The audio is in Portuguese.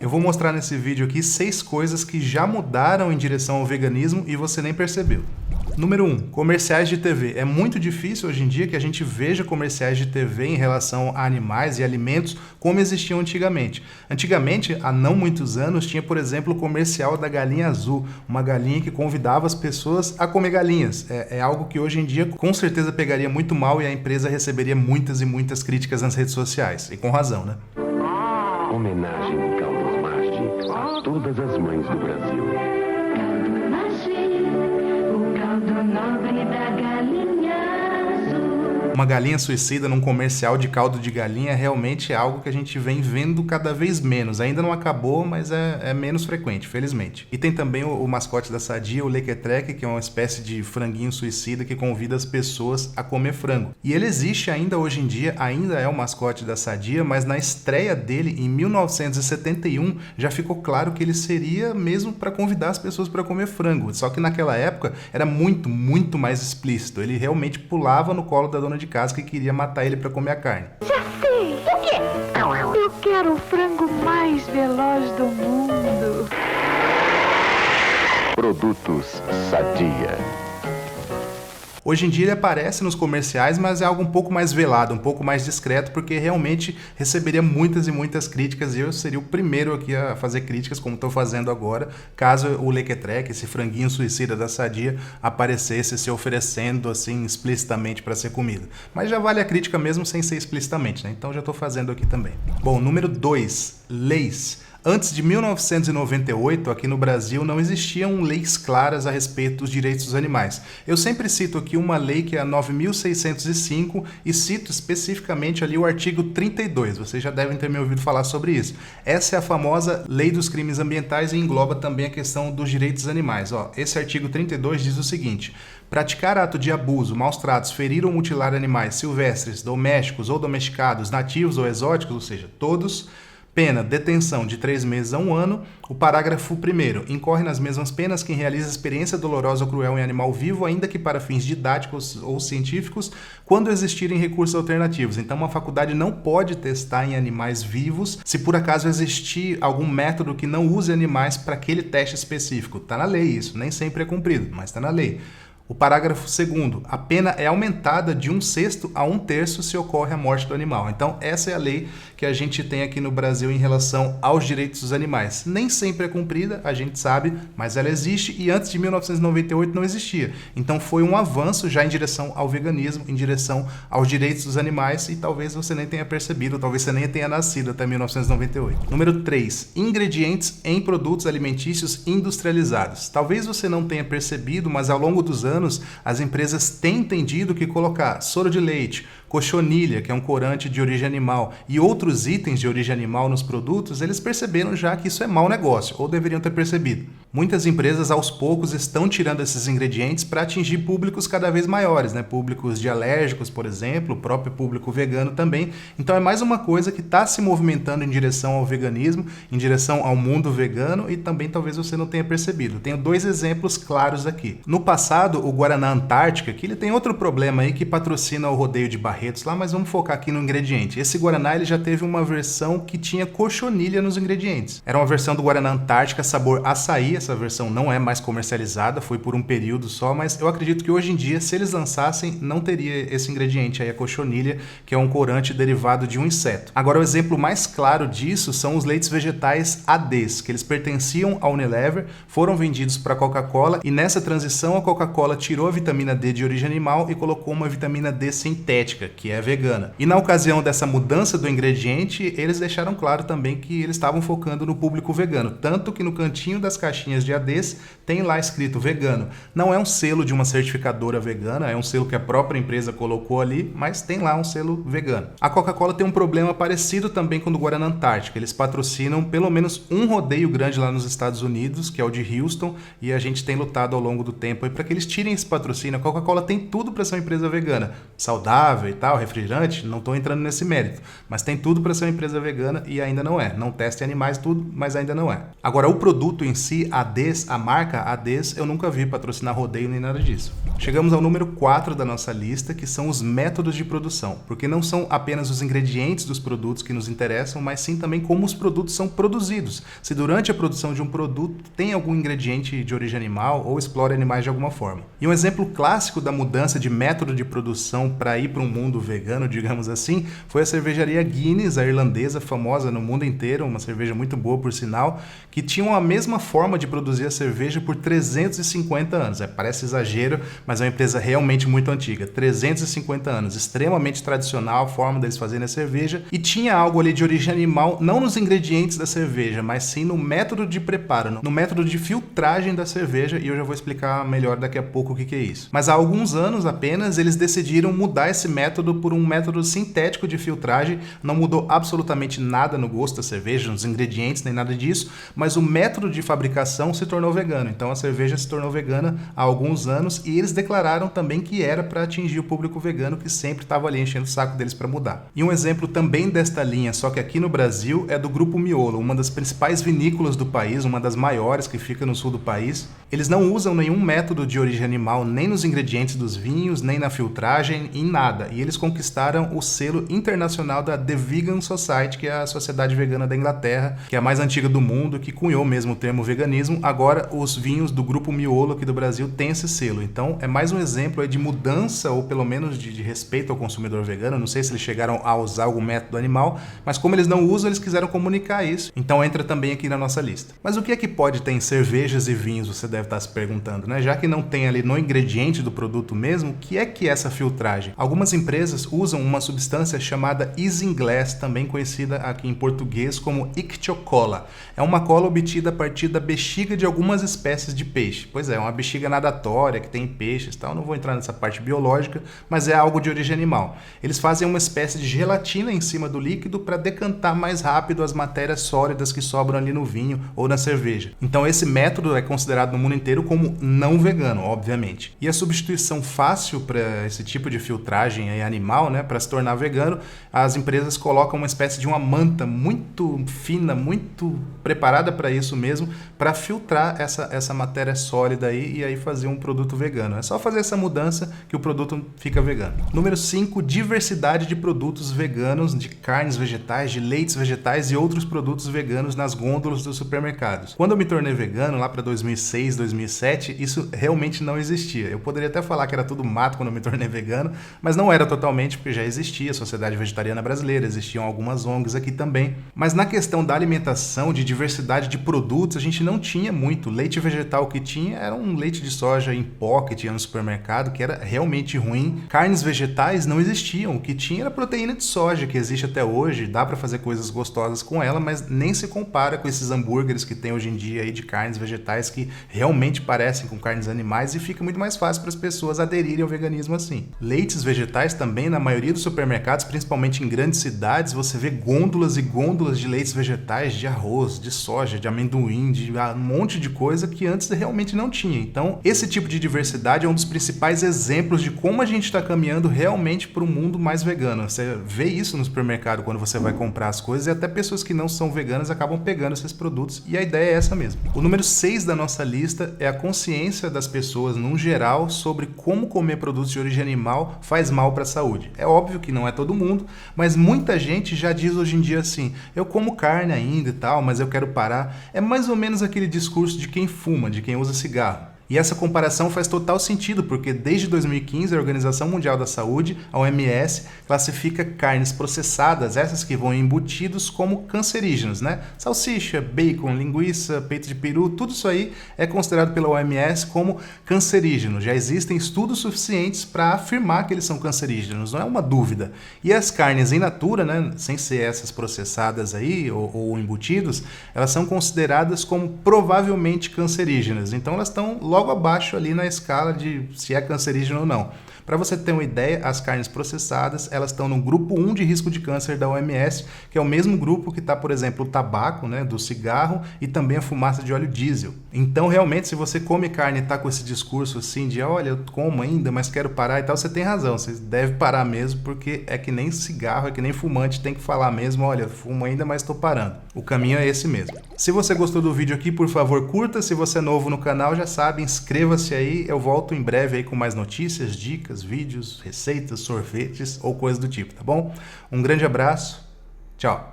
Eu vou mostrar nesse vídeo aqui 6 coisas que já mudaram em direção ao veganismo e você nem percebeu. Número 1, comerciais de TV. É muito difícil hoje em dia que a gente veja comerciais de TV em relação a animais e alimentos como existiam antigamente. Antigamente, há não muitos anos, tinha, por exemplo, o comercial da galinha azul, uma galinha que convidava as pessoas a comer galinhas. É algo que hoje em dia com certeza pegaria muito mal e a empresa receberia muitas e muitas críticas nas redes sociais. E com razão, né? Homenagem do Caldas Marge a todas as mães do Brasil. Caldo Marge, o caldo nobre da galinha azul. Uma galinha suicida num comercial de caldo de galinha realmente é algo que a gente vem vendo cada vez menos. Ainda não acabou, mas é menos frequente, felizmente. E tem também o mascote da Sadia, o Lequetrec, que é uma espécie de franguinho suicida que convida as pessoas a comer frango. E ele existe ainda hoje em dia, ainda é o mascote da Sadia, mas na estreia dele, em 1971, já ficou claro que ele seria mesmo para convidar as pessoas para comer frango. Só que naquela época era muito, muito mais explícito. Ele realmente pulava no colo da dona de casa que queria matar ele para comer a carne. Já sei! O quê? Eu quero o frango mais veloz do mundo. Produtos Sadia. Hoje em dia ele aparece nos comerciais, mas é algo um pouco mais velado, um pouco mais discreto, porque realmente receberia muitas e muitas críticas e eu seria o primeiro aqui a fazer críticas, como estou fazendo agora, caso o Lequetrec, esse franguinho suicida da Sadia, aparecesse se oferecendo assim explicitamente para ser comida. Mas já vale a crítica mesmo sem ser explicitamente, né? Então já estou fazendo aqui também. Bom, número 2, leis. Antes de 1998, aqui no Brasil, não existiam leis claras a respeito dos direitos dos animais. Eu sempre cito aqui uma lei que é a 9.605 e cito especificamente ali o artigo 32. Vocês já devem ter me ouvido falar sobre isso. Essa é a famosa Lei dos Crimes Ambientais e engloba também a questão dos direitos dos animais. Esse artigo 32 diz o seguinte: praticar ato de abuso, maus tratos, ferir ou mutilar animais silvestres, domésticos ou domesticados, nativos ou exóticos, ou seja, todos, pena, detenção de 3 meses a 1 ano. O parágrafo 1º, incorre nas mesmas penas quem realiza experiência dolorosa ou cruel em animal vivo, ainda que para fins didáticos ou científicos, quando existirem recursos alternativos. Então, uma faculdade não pode testar em animais vivos se por acaso existir algum método que não use animais para aquele teste específico. Está na lei isso, nem sempre é cumprido, mas está na lei. O parágrafo 2º, a pena é aumentada de 1/6 a 1/3 se ocorre a morte do animal. Então, essa é a lei que a gente tem aqui no Brasil em relação aos direitos dos animais. Nem sempre é cumprida, a gente sabe, mas ela existe e antes de 1998 não existia. Então, foi um avanço já em direção ao veganismo, em direção aos direitos dos animais e talvez você nem tenha percebido, talvez você nem tenha nascido até 1998. Número 3, ingredientes em produtos alimentícios industrializados. Talvez você não tenha percebido, mas ao longo dos anos, as empresas têm entendido que colocar soro de leite, cochonilha, que é um corante de origem animal, e outros itens de origem animal nos produtos, eles perceberam já que isso é mau negócio, ou deveriam ter percebido. Muitas empresas, aos poucos, estão tirando esses ingredientes para atingir públicos cada vez maiores, né? Públicos de alérgicos, por exemplo, o próprio público vegano também. Então é mais uma coisa que está se movimentando em direção ao veganismo, em direção ao mundo vegano e também talvez você não tenha percebido. Tenho 2 exemplos claros aqui. No passado, o Guaraná Antártica, que ele tem outro problema aí que patrocina o rodeio de Barretos lá, mas vamos focar aqui no ingrediente. Esse Guaraná ele já teve uma versão que tinha cochonilha nos ingredientes. Era uma versão do Guaraná Antártica sabor açaí. Essa versão não é mais comercializada, foi por um período só, mas eu acredito que hoje em dia, se eles lançassem, não teria esse ingrediente aí, a cochonilha, que é um corante derivado de um inseto. Agora, o exemplo mais claro disso são os leites vegetais ADs, que eles pertenciam à Unilever, foram vendidos para a Coca-Cola e nessa transição a Coca-Cola tirou a vitamina D de origem animal e colocou uma vitamina D sintética, que é vegana. E na ocasião dessa mudança do ingrediente, eles deixaram claro também que eles estavam focando no público vegano, tanto que no cantinho das caixinhas de ADs tem lá escrito vegano. Não é um selo de uma certificadora vegana, é um selo que a própria empresa colocou ali, mas tem lá um selo vegano. A Coca-Cola tem um problema parecido também com o do Guaraná Antártica. Eles patrocinam pelo menos um rodeio grande lá nos Estados Unidos, que é o de Houston, e a gente tem lutado ao longo do tempo para que eles tirem esse patrocínio. A Coca-Cola tem tudo para ser uma empresa vegana, saudável e tal, refrigerante, não estou entrando nesse mérito, mas tem tudo para ser uma empresa vegana e ainda não é. Não testa em animais tudo, mas ainda não é. Agora, o produto em si, a ADES, a marca ADES, eu nunca vi patrocinar rodeio nem nada disso. Chegamos ao número 4 da nossa lista, que são os métodos de produção, porque não são apenas os ingredientes dos produtos que nos interessam, mas sim também como os produtos são produzidos. Se durante a produção de um produto tem algum ingrediente de origem animal ou explora animais de alguma forma. E um exemplo clássico da mudança de método de produção para ir para um mundo vegano, digamos assim, foi a cervejaria Guinness, a irlandesa, famosa no mundo inteiro, uma cerveja muito boa por sinal, que tinha a mesma forma de produzir a cerveja por 350 anos. Parece exagero, mas é uma empresa realmente muito antiga. 350 anos, extremamente tradicional a forma deles fazerem a cerveja, e tinha algo ali de origem animal, não nos ingredientes da cerveja, mas sim no método de preparo, no método de filtragem da cerveja, e eu já vou explicar melhor daqui a pouco o que é isso. Mas há alguns anos apenas eles decidiram mudar esse método por um método sintético de filtragem. Não mudou absolutamente nada no gosto da cerveja, nos ingredientes, nem nada disso, mas o método de fabricação se tornou vegano. Então a cerveja se tornou vegana há alguns anos, e eles declararam também que era para atingir o público vegano, que sempre estava ali enchendo o saco deles para mudar. E um exemplo também desta linha, só que aqui no Brasil, é do Grupo Miolo, uma das principais vinícolas do país, uma das maiores que fica no sul do país. Eles não usam nenhum método de origem animal, nem nos ingredientes dos vinhos, nem na filtragem, em nada. E eles conquistaram o selo internacional da The Vegan Society, que é a sociedade vegana da Inglaterra, que é a mais antiga do mundo, que cunhou mesmo o termo veganismo. Agora, os vinhos do Grupo Miolo aqui do Brasil têm esse selo. Então, é mais um exemplo aí de mudança, ou pelo menos de respeito ao consumidor vegano. Não sei se eles chegaram a usar algum método animal, mas como eles não usam, eles quiseram comunicar isso. Então, entra também aqui na nossa lista. Mas o que é que pode ter em cervejas e vinhos, você deve estar se perguntando, né? Já que não tem ali no ingrediente do produto mesmo, o que é essa filtragem? Algumas empresas usam uma substância chamada isinglass, também conhecida aqui em português como ictiocola. É uma cola obtida a partir da bexiga de algumas espécies de peixe. Pois é, uma bexiga nadatória que tem peixes e tal. Não vou entrar nessa parte biológica, mas é algo de origem animal. Eles fazem uma espécie de gelatina em cima do líquido para decantar mais rápido as matérias sólidas que sobram ali no vinho ou na cerveja. Então esse método é considerado no mundo inteiro como não vegano, obviamente. E a substituição fácil para esse tipo de filtragem aí animal, né, para se tornar vegano, as empresas colocam uma espécie de uma manta muito fina, muito preparada para isso mesmo, para filtrar essa matéria sólida aí e aí fazer um produto vegano. É só fazer essa mudança que o produto fica vegano. Número 5, diversidade de produtos veganos, de carnes vegetais, de leites vegetais e outros produtos veganos nas gôndolas dos supermercados. Quando eu me tornei vegano, lá para 2006, 2007, isso realmente não existia. Eu poderia até falar que era tudo mato quando eu me tornei vegano, mas não era totalmente, porque já existia a Sociedade Vegetariana Brasileira, existiam algumas ONGs aqui também. Mas na questão da alimentação, de diversidade de produtos, a gente não tinha muito. Leite vegetal que tinha era um leite de soja em pó que tinha no supermercado, que era realmente ruim. Carnes vegetais não existiam. O que tinha era proteína de soja, que existe até hoje. Dá para fazer coisas gostosas com ela, mas nem se compara com esses hambúrgueres que tem hoje em dia aí de carnes vegetais que realmente parecem com carnes animais, e fica muito mais fácil para as pessoas aderirem ao veganismo assim. Leites vegetais também, na maioria dos supermercados, principalmente em grandes cidades, você vê gôndolas e gôndolas de leites vegetais, de arroz, de soja, de amendoim, de um monte de coisa que antes realmente não tinha. Então, esse tipo de diversidade é um dos principais exemplos de como a gente está caminhando realmente para um mundo mais vegano. Você vê isso no supermercado quando você vai comprar as coisas, e até pessoas que não são veganas acabam pegando esses produtos, e a ideia é essa mesmo. O número 6 da nossa lista é a consciência das pessoas, num geral, sobre como comer produtos de origem animal faz mal para a saúde. É óbvio que não é todo mundo, mas muita gente já diz hoje em dia assim: eu como carne ainda e tal, mas eu quero parar. É mais ou menos aquele discurso de quem fuma, de quem usa cigarro. E essa comparação faz total sentido, porque desde 2015 a Organização Mundial da Saúde, a OMS, classifica carnes processadas, essas que vão em embutidos, como cancerígenos, né? Salsicha, bacon, linguiça, peito de peru, tudo isso aí é considerado pela OMS como cancerígeno. Já existem estudos suficientes para afirmar que eles são cancerígenos, não é uma dúvida. E as carnes in natura, né, sem ser essas processadas aí, ou embutidos, elas são consideradas como provavelmente cancerígenas. Então elas estão logo logo abaixo ali na escala de se é cancerígeno ou não. Para você ter uma ideia, as carnes processadas, elas estão no grupo 1 de risco de câncer da OMS, que é o mesmo grupo que está, por exemplo, o tabaco, né, do cigarro e também a fumaça de óleo diesel. Então, realmente, se você come carne e está com esse discurso assim de, olha, eu como ainda, mas quero parar e tal, você tem razão, você deve parar mesmo, porque é que nem cigarro, é que nem fumante, tem que falar mesmo, olha, fumo ainda, mas estou parando. O caminho é esse mesmo. Se você gostou do vídeo aqui, por favor, curta. Se você é novo no canal, já sabe, inscreva-se aí. Eu volto em breve aí com mais notícias, dicas, vídeos, receitas, sorvetes ou coisa do tipo, tá bom? Um grande abraço, tchau!